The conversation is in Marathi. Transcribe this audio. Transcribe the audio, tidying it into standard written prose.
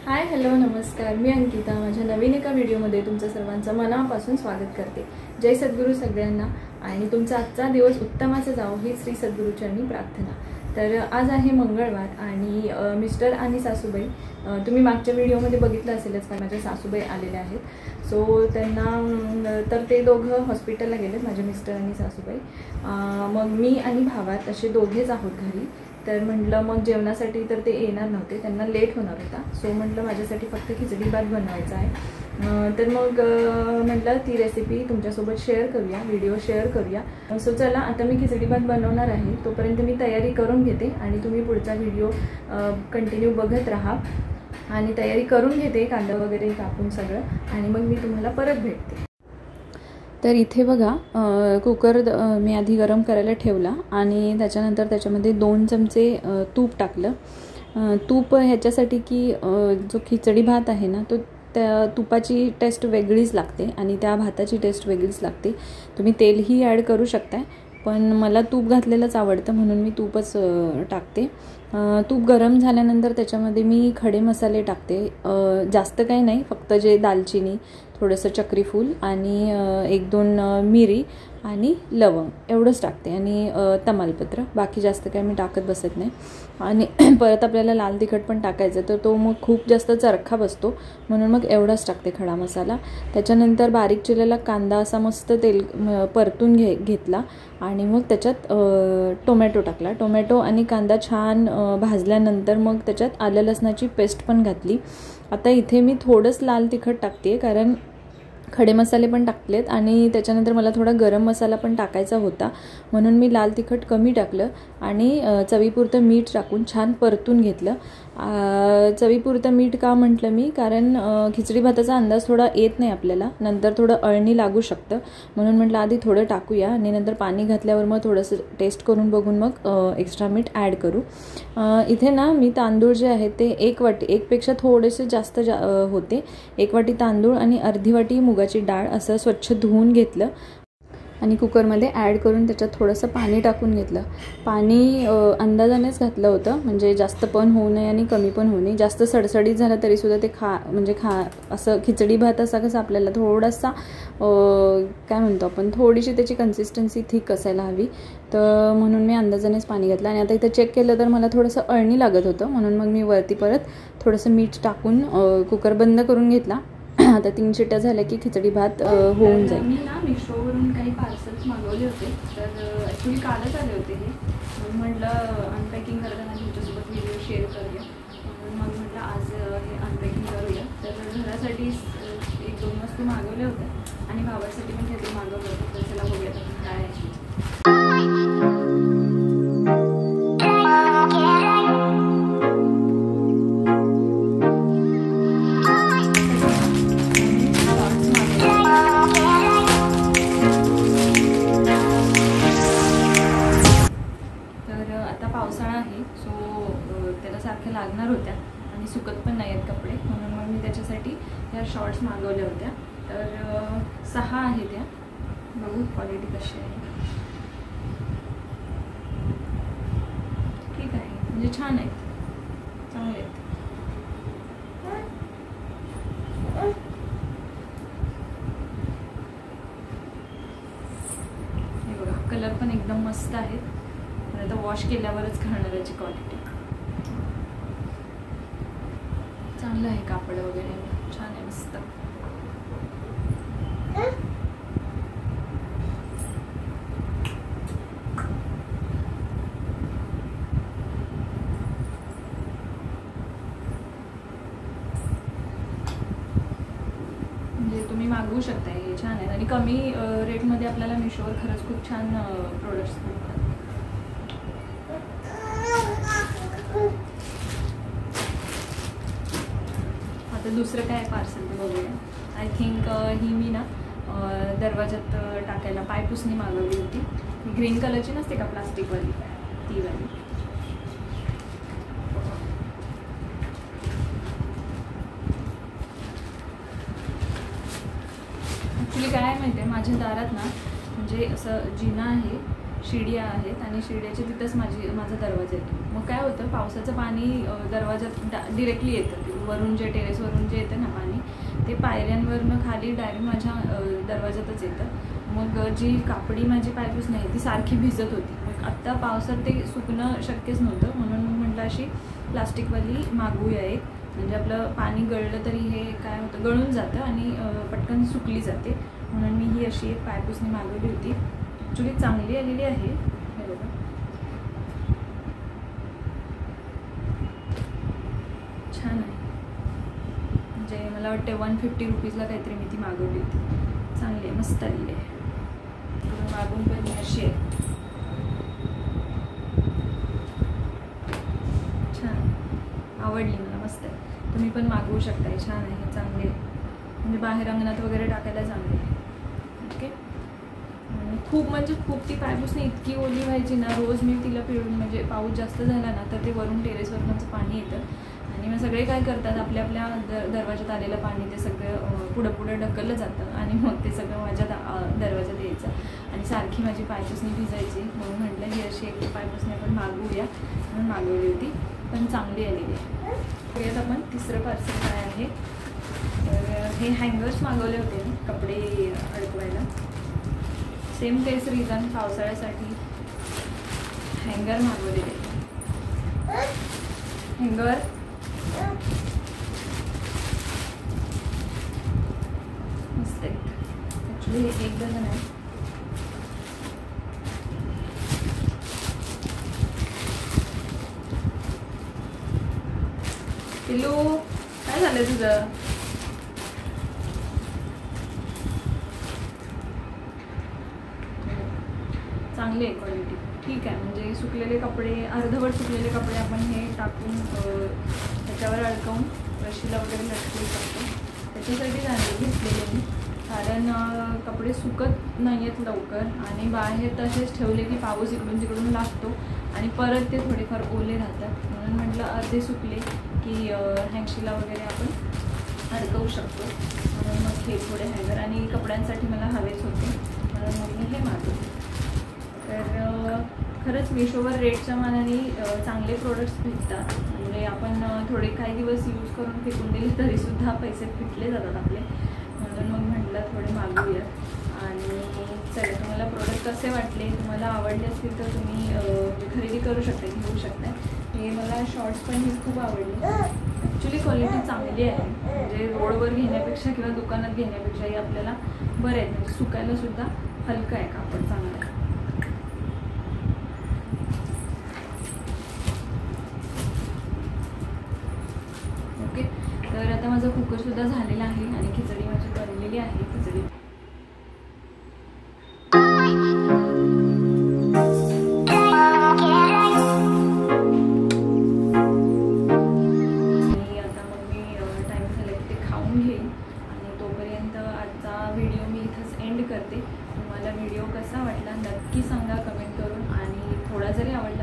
हाय हॅलो नमस्कार, मी अंकिता माझ्या नवीन एका व्हिडिओमध्ये तुमचं सर्वांचं मनापासून स्वागत करते। जय सद्गुरू सगळ्यांना आणि तुमचा आजचा दिवस उत्तमाचा जावो ही श्री सद्गुरूचरणी प्रार्थना। तर आज आहे मंगळवार आणि मिस्टर आणि सासूबाई तुम्ही मागच्या व्हिडिओमध्ये बघितलं असेलच का माझ्या सासूबाई आलेल्या आहेत। सो त्यांना तर ते दोघं हॉस्पिटलला गेलेत, माझे मिस्टर आणि सासूबाई। मग मी आणि भावात असे दोघेच आहोत घरी। तर म्हटलं मग जेवणासाठी तर ते येणार नव्हते, त्यांना लेट होणार होता। सो म्हटलं माझ्यासाठी फक्त खिचडी भात बनवायचा आहे। तर मग म्हटलं ती रेसिपी तुमच्यासोबत शेअर करूया, व्हिडिओ शेअर करूया। सो चला आता मी खिचडी भात बनवणार आहे, तोपर्यंत मी तयारी करून घेते आणि तुम्ही पुढचा व्हिडिओ कंटिन्यू बघत राहा। आणि तयारी करून घेते, कांदा वगैरे कापून सगळं, आणि मग मी तुम्हाला परत भेटते। तर इथे बघा कुकर मी आधी गरम करायला ठेवला आणि त्याच्यानंतर त्याच्यामध्ये 2 चमचे तूप टाकलं। तूप ह्याच्यासाठी की जो खिचडी भात आहे ना तो त्या तुपाची टेस्ट वेगळीच लागते आणि त्या भाताची टेस्ट वेगळीच लागते। तुम्ही तेलही ॲड करू शकता, पण मला तूप घातलेलंच आवडतं म्हणून मी तूपच टाकते। तूप गरम झाल्यानंतर त्याच्यामध्ये मी खडे मसाले टाकते, जास्त काही नाही, फक्त जे दालचिनी, थोडंसं चक्री फूल आणि 1-2 मिरी आणि लवंग एवढंच टाकते आणि तमालपत्र, बाकी जास्त काही मी टाकत बसत नाही। आणि परत आपल्याला लाल तिखट पण टाकायचं तर तो मग खूप जास्त चरखा बसतो, म्हणून मग एवढाच टाकते खडा मसाला। त्याच्यानंतर बारीक चिरलेला कांदा असा मस्त तेल परतून घेतला आणि मग त्याच्यात टोमॅटो टाकला। टोमॅटो आणि कांदा छान भाजल्यानंतर मग त्याच्यात आलं लसणाची पेस्ट पण घातली। आता इथे मी थोडंच लाल तिखट टाकते कारण खडे मसाले पण टाकलेत आणि त्याच्यानंतर मला थोडा गरम मसाला पण टाकायचा होता, म्हणून मी लाल तिखट कमी टाकलं आणि चवीपुरतं मीठ टाकून छान परतून घेतलं। चवीपुरतं मीठ का म्हटलं मी, कारण खिचडी भाताचा अंदाज थोडा येत नाही आपल्याला, नंतर थोडं अळणी लागू शकतं, म्हणून म्हटलं आधी थोडं टाकूया आणि नंतर पाणी घातल्यावर मग थोडंसं टेस्ट करून बघून मग एक्स्ट्रा मीठ ॲड करू। इथे ना मी तांदूळ जे आहेत ते 1 वाटी, एकपेक्षा थोडेसे जास्त होते, 1 वाटी तांदूळ आणि अर्धी वाटी मुगाची डाळ असं स्वच्छ धुवून घेतलं आणि कुकरमध्ये ॲड करून त्याच्यात थोडंसं पाणी टाकून घेतलं। पाणी अंदाजानेच घातलं होतं, म्हणजे जास्त पण होऊ नये आणि कमी पण होऊ नये। जास्त सडसडीत झालं तरीसुद्धा ते असं खिचडी भात असा कसं आपल्याला थोडासा काय म्हणतो आपण, थोडीशी त्याची कन्सिस्टन्सी थिक असायला हवी, तर म्हणून मी अंदाजानेच पाणी घातलं। आणि आता इथं चेक केलं तर मला थोडंसं अळणी लागत होतं, म्हणून मग मी वरती परत थोडंसं मीठ टाकून कुकर बंद करून घेतला। आता 3 शिट्ट्या झाल्या की खिचडी भात होऊन जाईल। मी ना मिशोवरून काही पार्सल्स मागवले होते, तर ॲक्च्युली कालच आले होते हे, म्हणून म्हटलं अनपॅकिंग करताना तुमच्यासोबत व्हिडिओ शेअर करूया, म्हणून मग म्हटलं आज हे अनपॅकिंग करूया। तर घरासाठी 1-2 वस्तू मागवल्या होत्या आणि भावासाठी पण काहीतरी मागवलं होतं, तर चला बघूया काय आहे। पावसाळा आहे, सो त्याला सारखे लागणार होत्या आणि सुकत पण नाही आहेत कपडे, म्हणून मग मी त्याच्यासाठी ह्या शॉर्ट्स मागवल्या होत्या। तर 6 आहेत त्या, बघू क्वालिटी कशी आहे। ठीक आहे, म्हणजे छान आहेत, चांगले आहेत। हे बघा, कलर पण एकदम मस्त आहेत, आता वॉश केल्यावरच कळणार याची क्वालिटी। चांगलं आहे, कापड वगैरे छान आहे, मस्त। म्हणजे तुम्ही मागवू शकता, हे छान आहे आणि कमी रेटमध्ये आपल्याला मिशोवर खरंच खूप छान प्रोडक्ट्स मिळतात। आता दुसरं काय पार्सल ते बघूया। आय थिंक ही मी ना दरवाजात टाकायला पायपुसणी मागवली होती, ग्रीन कलरची नसते का प्लास्टिकवाली, ती वाली। ॲक्च्युली काय माहिती आहे, माझ्या दारात ना म्हणजे असं जिना आहे, शिड्या आहेत आणि शिड्याच्या तिथंच माझा दरवाजा येतो. मग काय होतं, पावसाचं पाणी दरवाजात डिरेक्टली येतं. वरून जे टेरेसवरून जे येतं ना पाणी, ते पायऱ्यांवरनं खाली डायरेक्ट माझ्या दरवाजातच येतं. मग जी कापडी माझी पायपुसणी आहे ती सारखी भिजत होती. मग आत्ता पावसात ते सुकणं शक्यच नव्हतं, म्हणून मग म्हटलं अशी प्लास्टिकवाली मागवूया एक, म्हणजे आपलं पाणी गळलं तरी हे काय होतं, गळून जातं आणि पटकन सुकली जाते. म्हणून मी ही अशी एक पायपुसणी मागवली होती. ॲक्च्युली चांगली आलेली आहे. हे बघा, छान आहे. म्हणजे मला वाटते 150 रुपीजला काहीतरी मी ती मागवली होती. चांगली आहे, मस्त आलेली आहे. मागून पण अशी आहे, छान आवडली मला, मस्त आहे. तुम्ही पण मागवू शकताय, छान आहे, चांगली आहे. म्हणजे बाहेर अंगणात वगैरे टाकायला चांगली आहे. ओके. खूप म्हणजे खूप ती पायपुसणी इतकी ओली व्हायची ना, रोज मी तिला पिळून, म्हणजे पाऊस जास्त झाला ना तर ते वरून टेरेसवरचं पाणी येतं आणि मग सगळे काय करतात, आपल्या आपल्या दरवाजात आलेलं पाणी ते सगळं पुढं ढकललं जातं आणि मग ते सगळं माझ्या दरवाजात यायचं आणि सारखी माझी पायपुसणी भिजायची. म्हणून म्हटलं ही अशी एक पायपुसणी आपण मागवूया, म्हणून मागवली होती, पण चांगली आलेली आहे. त्यात आपण तिसरं पार्सल काय आहे, तर हे हँगर्स मागवले होते मी कपडे अडकवायला. सेम तेच रिझन, पावसाळ्यासाठी हँगर मागवलेले. हँगर मस्त आहे. ॲक्च्युली हे एक डझन आहे. पिलू काय झालं तुझं? चांगली आहे क्वालिटी, ठीक आहे. म्हणजे सुकलेले कपडे, अर्धवट सुकलेले कपडे आपण हे टाकून त्याच्यावर अडकवून रशीला वगैरे लटकवू शकतो. त्याच्यासाठी चांगले घेतलेले मी, कारण कपडे सुकत नाही आहेत लवकर आणि बाहेर तसेच ठेवले की पाऊस इकडून तिकडून लागतो आणि परत ते थोडेफार ओले राहतात. म्हणून म्हटलं अर्धे सुकले की हँगशीला वगैरे आपण अडकवू शकतो. म्हणून मग हे थोडे हँगर आणि कपड्यांसाठी मला हवेच होते, म्हणून मग मी हे मागवले. तर खरंच मिशोवर रेटच्या मानाने चांगले प्रोडक्ट्स भेटतात. म्हणजे आपण थोडे काही दिवस यूज करून फेकून दिले तरीसुद्धा पैसे फिटले जातात आपले. म्हणून मग म्हटलं थोडे मागवूया. आणि चला, तुम्हाला प्रोडक्ट कसे वाटले, तुम्हाला आवडले असतील तर तुम्ही खरेदी करू शकता, घेऊ शकता. हे मला शॉर्ट्स पण ही खूप आवडले. ॲक्च्युली क्वालिटी चांगली आहे, म्हणजे रोडवर घेण्यापेक्षा किंवा दुकानात घेण्यापेक्षाही आपल्याला बरं आहे. म्हणजे सुकायलासुद्धा हलकं आहे, कापड चांगलं आहे. ओके. तर आता माझा कुकरसुद्धा झालेला आहे आणि खिचडी माझी बनलेली आहे. खिचडी आणि आता मग मी टाईम झाला की ते खाऊन घेईन आणि तोपर्यंत आजचा व्हिडिओ मी इथंच एंड करते. तुम्हाला व्हिडिओ कसा वाटला नक्की सांगा कमेंट करून, आणि थोडा जरी आवडला